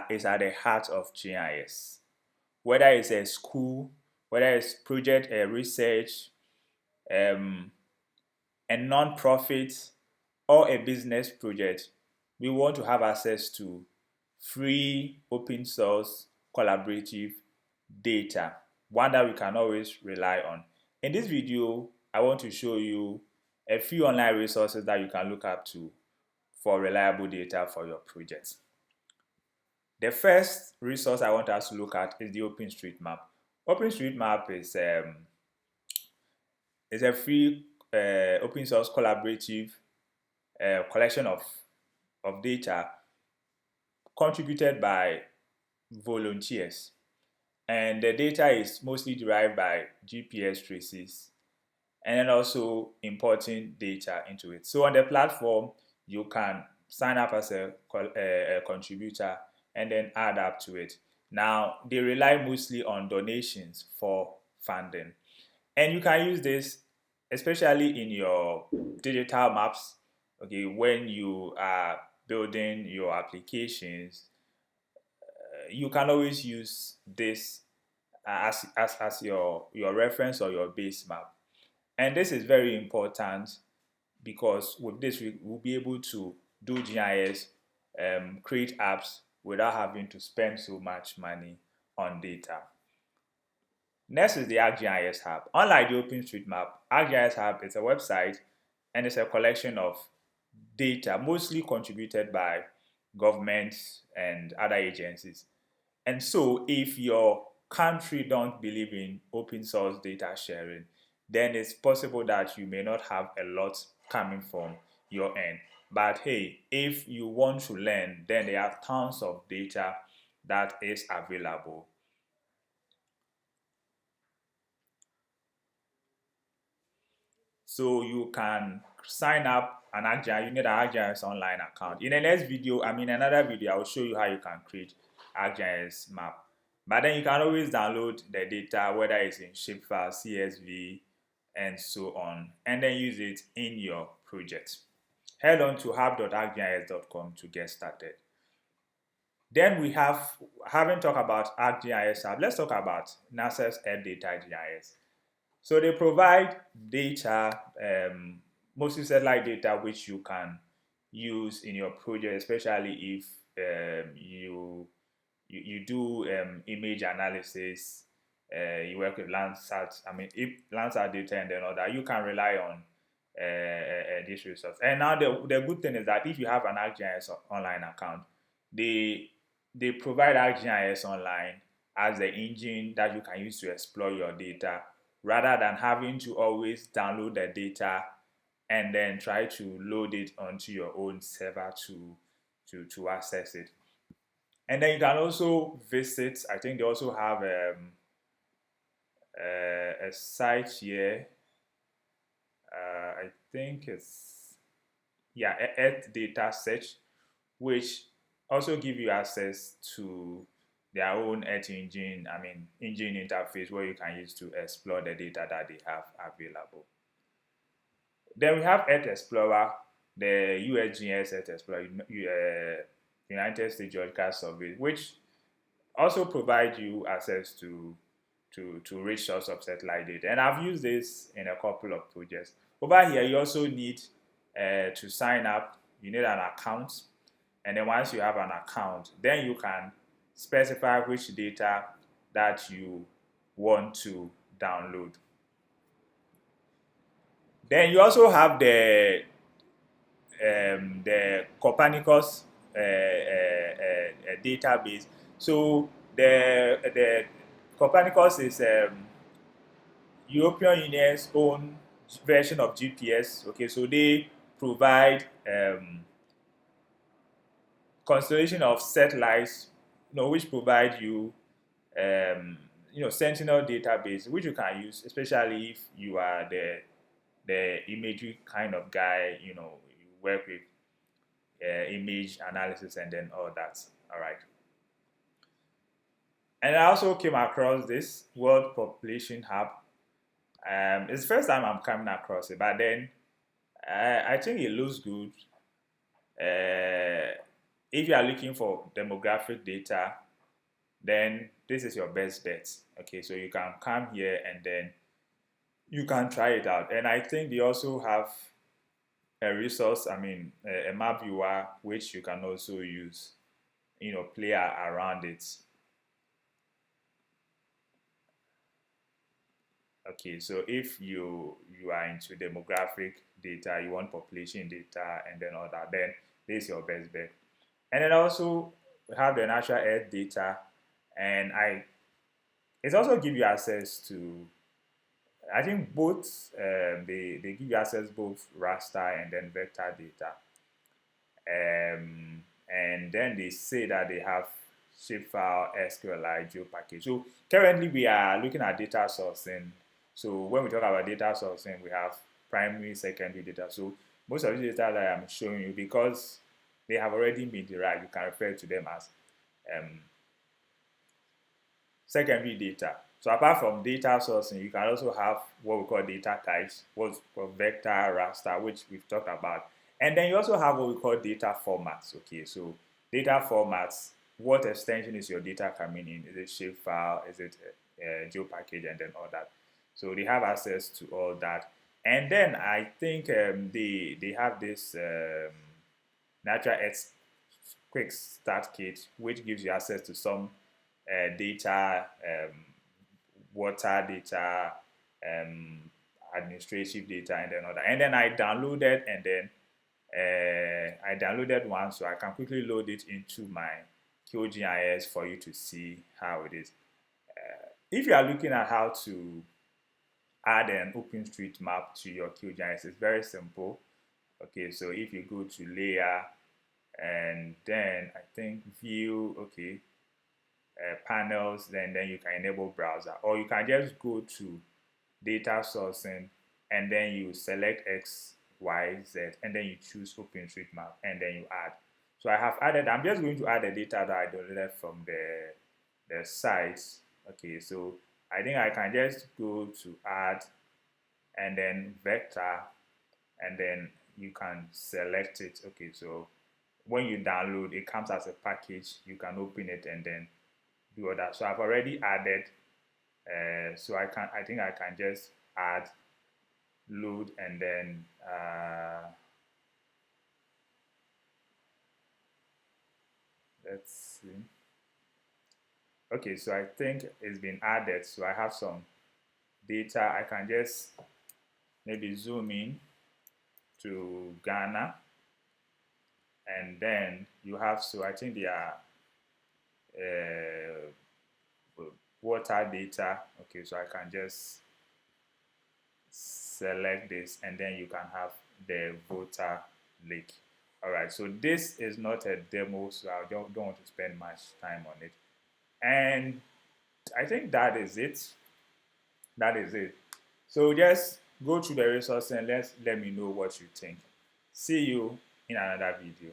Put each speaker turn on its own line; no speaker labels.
is at the heart of GIS. Whether it's a school, whether it's project research, a non-profit, or a business project, we want to have access to free, open source, collaborative data, one that we can always rely on. In this video, I want to show you a few online resources that you can look up to for reliable data for your project. The first resource I want us to look at is the OpenStreetMap. OpenStreetMap is a free open source collaborative collection of data contributed by volunteers. And the data is mostly derived by GPS traces and then also importing data into it. So on the platform, you can sign up as a contributor and then add up to it. Now, they rely mostly on donations for funding. And you can use this especially in your digital maps, okay, when you are building your applications. You can always use this as your reference or your base map. And this is very important because with this we will be able to do GIS, create apps without having to spend so much money on data. Next is the ArcGIS Hub. Unlike the OpenStreetMap, ArcGIS Hub is a website and it's a collection of data mostly contributed by governments and other agencies. And so if your country don't believe in open source data sharing, then it's possible that you may not have a lot coming from your end. But hey, if you want to learn, then there are tons of data that is available. So you can sign up an ArcGIS. You need an ArcGIS online account. In the next video, another video, I will show you how you can create ArcGIS map. But then you can always download the data, whether it's in Shapefiles, CSV, and so on, and then use it in your project. Head on to hub.arcgis.com to get started. Then we haven't talked about ArcGIS Hub. Let's talk about NASA's Earth Data GIS. So they provide data, mostly satellite data, which you can use in your project, especially if you do image analysis, you work with Landsat. If Landsat data and then all that, you can rely on this resource. And now the good thing is that if you have an ArcGIS online account, they provide ArcGIS online as the engine that you can use to explore your data, rather than having to always download the data and then try to load it onto your own server to access it. And then you can also visit, I think they also have a site here. I think it's, yeah, Earth Data Search, which also give you access to their own Earth engine, engine interface where you can use to explore the data that they have available. Then we have Earth Explorer, the USGS Earth Explorer, United States Geological Survey, which also provides you access to rich source of satellite data. And I've used this in a couple of projects. Over here, you also need to sign up. You need an account. And then once you have an account, then you can specify which data that you want to download. Then you also have the Copernicus database. So the Copernicus is European Union's own version of GPS. Okay, so they provide constellation of satellites, which provide you, Sentinel database, which you can use, especially if you are the imagery kind of guy. You work with image analysis and then all that. All right. And I also came across this World Population Hub. It's the first time I'm coming across it, but then I think it looks good. if you are looking for demographic data, then this is your best bet. Okay, so you can come here and then you can try it out. And I think they also have a resource, a map viewer, which you can also use, play around it. Okay, so if you are into demographic data, you want population data and then all that, then this is your best bet. And then also have the natural earth data, and it also give you access to, I think both, they give you access both raster and then vector data. And then they say that they have Shapefile, SQLite, GeoPackage. So currently we are looking at data sourcing. So when we talk about data sourcing, we have primary, secondary data. So most of the data that I'm showing you, because they have already been derived, you can refer to them as secondary data. So apart from data sourcing, you can also have what we call data types, what's called vector, raster, which we've talked about. And then you also have what we call data formats. Okay, so data formats, what extension is your data coming in? Is it shapefile? Is it GeoPackage? And then all that. So they have access to all that. And then I think they have this natural earth quick start kit, which gives you access to some data, water data, administrative data, and then other. And then I downloaded, and then I downloaded one, so I can quickly load it into my QGIS for you to see how it is. If you are looking at how to add an OpenStreetMap to your QGIS, it's very simple. Okay, so if you go to layer and then I think view, okay, panels, then you can enable browser, or you can just go to data sourcing and then you select X, Y, Z, and then you choose OpenStreetMap and then you add. So I have added, I'm just going to add the data that I downloaded from the site. Okay, so I think I can just go to add and then vector, and then you can select it. Okay, so when you download, it comes as a package. You can open it and then do all that. So I've already added, so I think I can just add, load, and then let's see. Okay, so I think it's been added. So I have some data. I can just maybe zoom in to Ghana, and then you have, so I think they are water data. Okay, so I can just select this, and then you can have the voter lake. All right, so this is not a demo, so I don't want to spend much time on it. And I think that is it. That is it. So just go through the resource and let me know what you think. See you in another video.